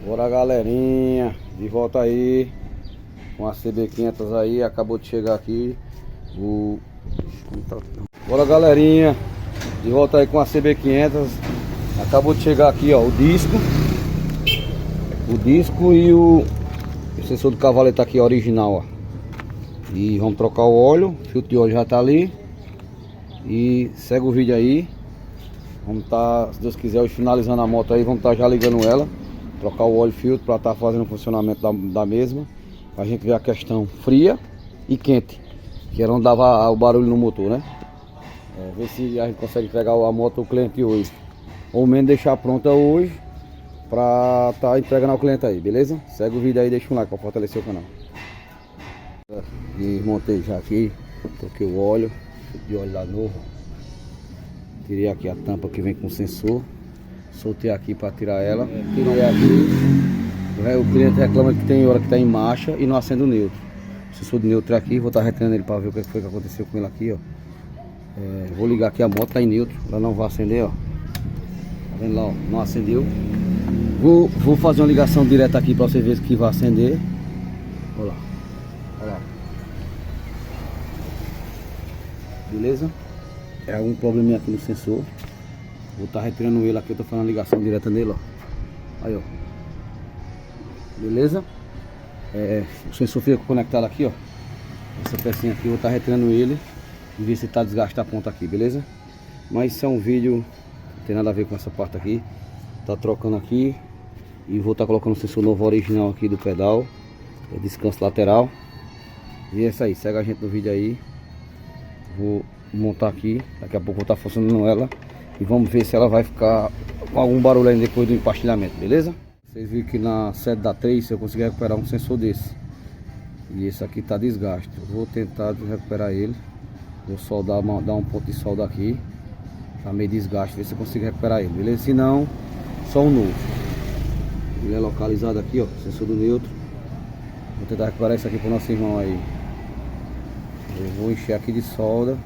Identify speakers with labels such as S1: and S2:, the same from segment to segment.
S1: Bora, galerinha, de volta aí com a CB500 aí, acabou de chegar aqui Bora, galerinha, de volta aí com a CB500. Acabou de chegar aqui, ó, o disco e o sensor do cavalete tá aqui, original, ó. E vamos trocar o óleo, o filtro de óleo já tá ali. E segue o vídeo aí. Vamos estar, se Deus quiser, hoje finalizando a moto aí, vamos estar já ligando ela, trocar o óleo filtro para estar fazendo o funcionamento da mesma. A gente ver a questão fria e quente, que era onde dava o barulho no motor, né? Ver se a gente consegue entregar a moto ao cliente hoje, ou menos deixar pronta hoje para estar entregando ao cliente aí, beleza? Segue o vídeo aí, deixa um like para fortalecer o canal. E montei já aqui, troquei o óleo, de óleo lá novo. Tirei aqui a tampa que vem com o sensor, soltei aqui para tirar ela, tirei aqui. O cliente reclama que tem hora que está em marcha e não acende o neutro. O sensor de neutro aqui, vou estar retirando ele para ver o que foi que aconteceu com ele aqui, ó. Vou ligar aqui, a moto está em neutro, ela não vai acender, ó. Tá vendo lá, ó, não acendeu. Vou fazer uma ligação direta aqui para você ver que vai acender. Olha lá, olha lá. Beleza? É algum probleminha aqui no sensor. Vou estar retirando ele aqui, eu tô fazendo a ligação direta nele, ó. Aí, ó. Beleza? O sensor fica conectado aqui, ó. Essa pecinha aqui, eu vou estar retirando ele e ver se tá desgastado a ponta aqui, beleza? Mas isso é um vídeo, não tem nada a ver com essa parte aqui. Tá trocando aqui e vou estar colocando o sensor novo original aqui do pedal. Descanso lateral. E é isso aí, segue a gente no vídeo aí. Vou montar aqui, daqui a pouco vou estar funcionando ela e vamos ver se ela vai ficar com algum barulho aí depois do empastilhamento, beleza? Vocês viram que na sede da 3 eu consegui recuperar um sensor desse, e esse aqui tá desgaste. Eu vou tentar recuperar ele, vou soldar, dar um ponto de solda aqui, tá meio desgaste, ver se eu consigo recuperar ele, beleza? Se não, só um novo. Ele é localizado aqui, ó, sensor do neutro. Vou tentar recuperar isso aqui pro nosso irmão aí. Eu vou encher aqui de solda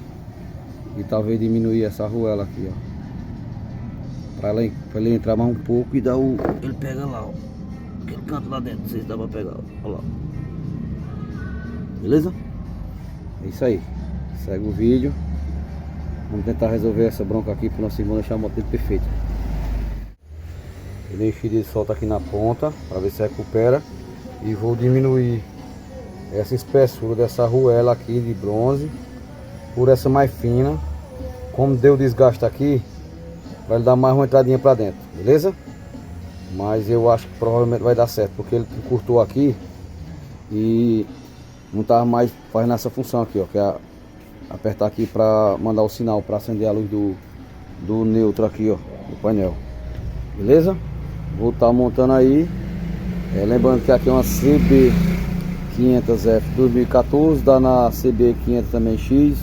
S1: e talvez diminuir essa arruela aqui, ó, pra ele entrar mais um pouco e dar o... ele pega lá, ó, aquele canto lá dentro, não sei se dá pra pegar, ó, olha lá. Beleza? É isso aí, segue o vídeo. Vamos tentar resolver essa bronca aqui pro nosso irmão deixar a moto dele perfeita. Ele enchi de solta aqui na ponta pra ver se recupera. E vou diminuir essa espessura dessa arruela aqui de bronze por essa mais fina. Como deu desgaste aqui, vai dar mais uma entradinha pra dentro, beleza? Mas eu acho que provavelmente vai dar certo, porque ele encurtou aqui e não tava mais fazendo essa função aqui, ó, que é apertar aqui pra mandar o sinal para acender a luz do neutro aqui, ó, do painel, beleza? Vou estar montando aí. Lembrando que aqui é uma CB500F 2014, dá na CB500 também X,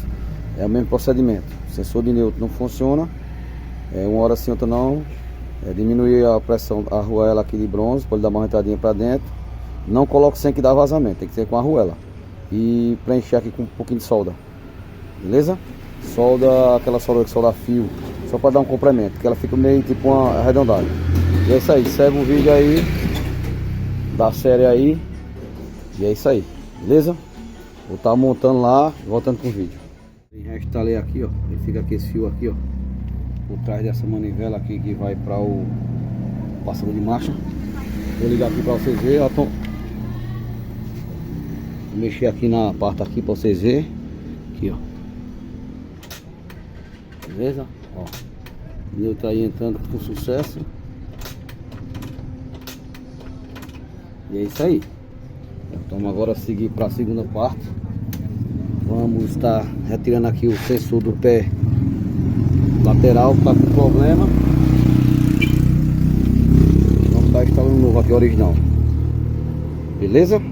S1: é o mesmo procedimento. O sensor de neutro não funciona, uma hora sim, outra não. Diminuir a pressão da arruela aqui de bronze, pode dar uma entradinha para dentro. Não coloque sem que dá vazamento, tem que ser com a arruela. E preencher aqui com um pouquinho de solda, beleza? Solda, aquela solda que solda fio, só para dar um complemento, que ela fica meio tipo uma arredondada. E é isso aí, segue o vídeo aí da série aí. E é isso aí, beleza? Vou estar montando lá, voltando com o vídeo. Já instalei aqui, ó. Ele fica aqui esse fio aqui, ó, por trás dessa manivela aqui que vai para o passador de marcha. Vou ligar aqui para vocês verem, ó. Vou mexer aqui na parte aqui para vocês verem. Aqui, ó. Beleza? Ó. O meu tá aí entrando com sucesso. E é isso aí. Então agora seguir para a segunda parte. Vamos estar retirando aqui o sensor do pé lateral que está com problema. Vamos estar instalando um novo aqui, original. Beleza?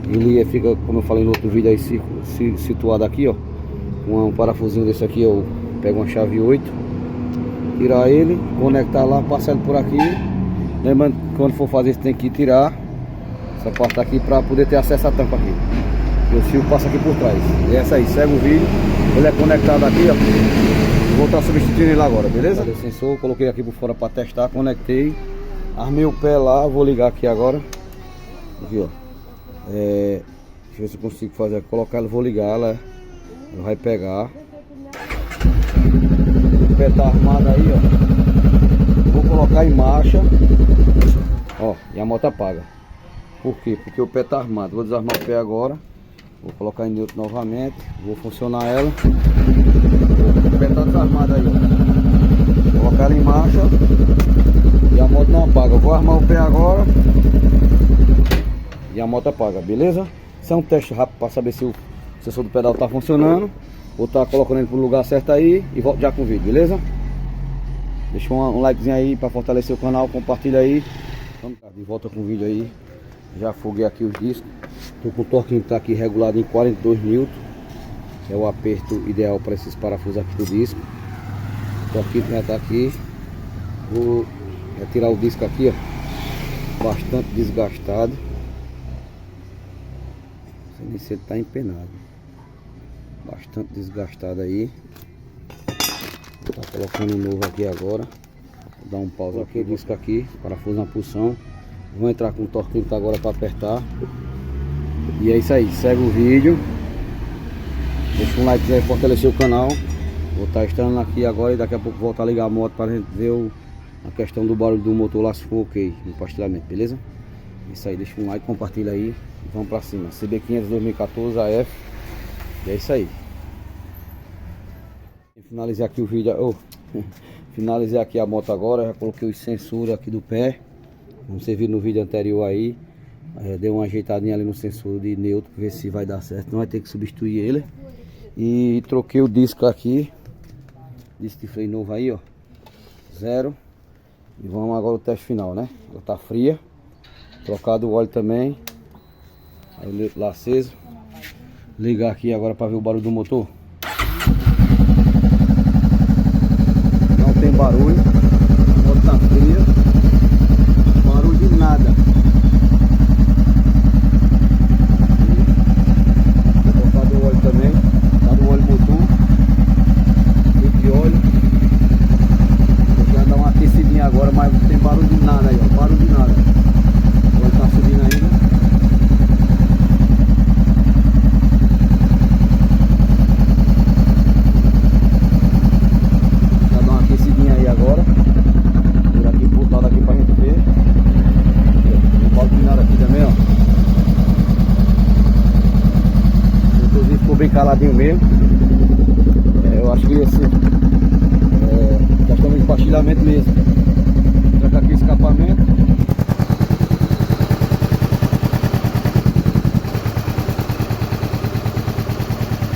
S1: Ele fica, como eu falei no outro vídeo aí, situado aqui, ó, com um parafusinho desse aqui. Eu pego uma chave 8, tirar ele, conectar lá, passar ele por aqui. Lembrando que quando for fazer isso tem que tirar essa parte aqui para poder ter acesso à tampa aqui. E o fio passa aqui por trás. E essa aí, segue o vídeo. Ele é conectado aqui, ó. Vou estar substituindo ele agora, beleza? O sensor, coloquei aqui por fora para testar, conectei. Armei o pé lá, vou ligar aqui agora. Aqui, ó. Deixa eu ver se eu consigo fazer. Colocar ela, vou ligar ela. Ela vai pegar. O pé tá armado aí, ó. Vou colocar em marcha. Ó, e a moto apaga. Por quê? Porque o pé tá armado. Vou desarmar o pé agora. Vou colocar em neutro novamente. Vou funcionar ela. O pé tá desarmado aí, ó. Vou colocar ela em marcha. E a moto não apaga. Eu vou armar o pé agora. E a moto apaga, beleza? Isso é um teste rápido para saber se o sensor do pedal tá funcionando. Vou estar colocando ele pro lugar certo aí. E volto já com o vídeo, beleza? Deixa um likezinho aí para fortalecer o canal. Compartilha aí. Vamos de volta com o vídeo aí. Já afoguei aqui os discos. Tô com o torquinho que tá aqui regulado em 42 N. É o aperto ideal para esses parafusos aqui do disco. O torquinho já tá aqui. Vou retirar o disco aqui, ó. Bastante desgastado. Não sei nem se ele tá empenado. Bastante desgastado aí. Vou tá colocando um novo aqui agora. Vou dar um pausa aqui, disco aqui, parafuso na pulsão. Vou entrar com o torquinho que tá agora para apertar. E é isso aí, segue o vídeo. Deixa um like aí, fortalecer o canal. Vou estar instalando aqui agora e daqui a pouco voltar a ligar a moto para a gente ver a questão do barulho do motor lá, se for ok no pastilhamento, beleza? Isso aí, deixa um like, compartilha aí e vamos pra cima. CB500 2014 AF. E é isso aí. Finalizei aqui o vídeo. Finalizei aqui a moto agora. Já coloquei os sensores aqui do pé. Como você viu no vídeo anterior aí. Dei uma ajeitadinha ali no sensor de neutro para ver se vai dar certo. Não vai ter que substituir ele. E troquei o disco aqui. Disco de freio novo aí, ó. 0. E vamos agora o teste final, né? Ela tá fria. Trocado o óleo também. Aí o neutro lá aceso. Ligar aqui agora para ver o barulho do motor. Não tem barulho. A moto tá fria. Barulho de nada. Trocado o óleo também. Tá no óleo motor. De óleo. Vou dar uma aquecidinha agora, mas não tem barulho de nada aí, ó. Barulho de nada. O óleo tá subindo ainda. Bem caladinho mesmo. Eu acho que esse questão de empastilhamento mesmo. Troca aqui o escapamento.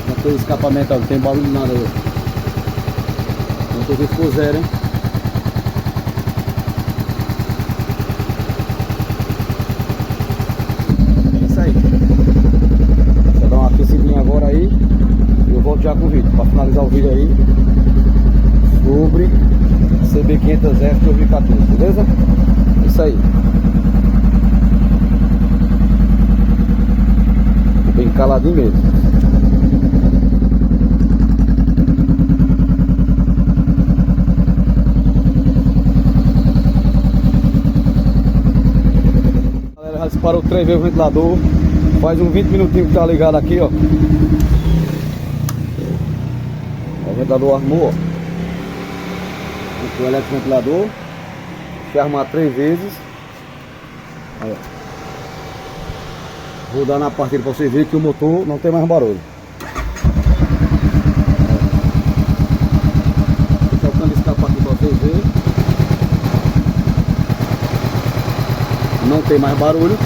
S1: Não tem escapamento, não tem barulho nada aí. O motor ficou 0, hein? É isso aí. Agora aí, eu volto já com o vídeo, para finalizar o vídeo aí sobre CB500F 2014, beleza? Isso aí. Bem caladinho mesmo. Galera, já disparou 3 vezes o ventilador. Faz uns 20 minutinhos que tá ligado aqui, ó. O ventilador armou, ó. O eletroventilador. Deixa eu armar 3 vezes. Aí, ó. Vou dar na partida pra vocês verem que o motor não tem mais barulho. Deixa eu cano escapar aqui pra vocês verem. Não tem mais barulho.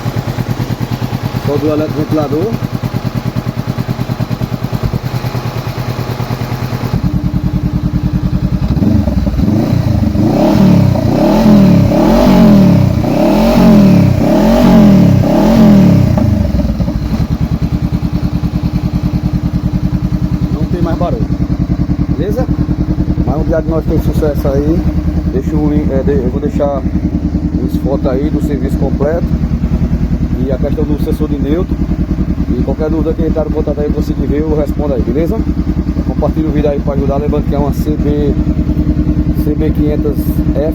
S1: Só do eletroventilador. Não tem mais barulho. Beleza? Mais um diagnóstico de sucesso aí. Deixa o link, eu vou deixar as fotos aí do serviço completo. E a questão do sensor de neutro. E qualquer dúvida que entrar no contato aí, eu conseguir ver, eu respondo aí, beleza? Compartilha o vídeo aí para ajudar. Lembrando que é uma CB500F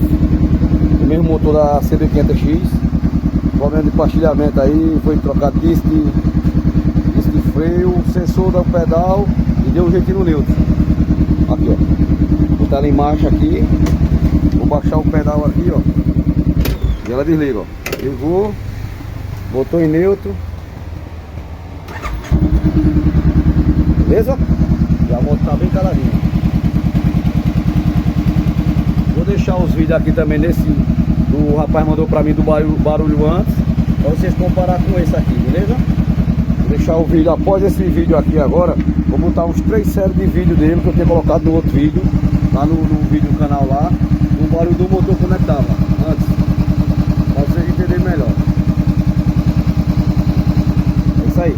S1: O mesmo motor da CB500X. Problema de pastilhamento aí, foi trocar disco de freio, sensor do pedal e deu um jeitinho no neutro. Aqui, ó. Botar ela em marcha aqui. Vou baixar o pedal aqui, ó. E ela desliga, ó. Ligou, botou em neutro. Beleza? Já a moto tá bem caladinha. Vou deixar os vídeos aqui também o rapaz mandou pra mim do barulho antes, pra vocês comparar com esse aqui, beleza? Vou deixar o vídeo após esse vídeo aqui agora. Vou botar uns 3 séries de vídeo dele que eu tinha colocado no outro vídeo, lá no vídeo do canal lá, o barulho do motor como é que tava antes, pra vocês entenderem melhor. É isso aí.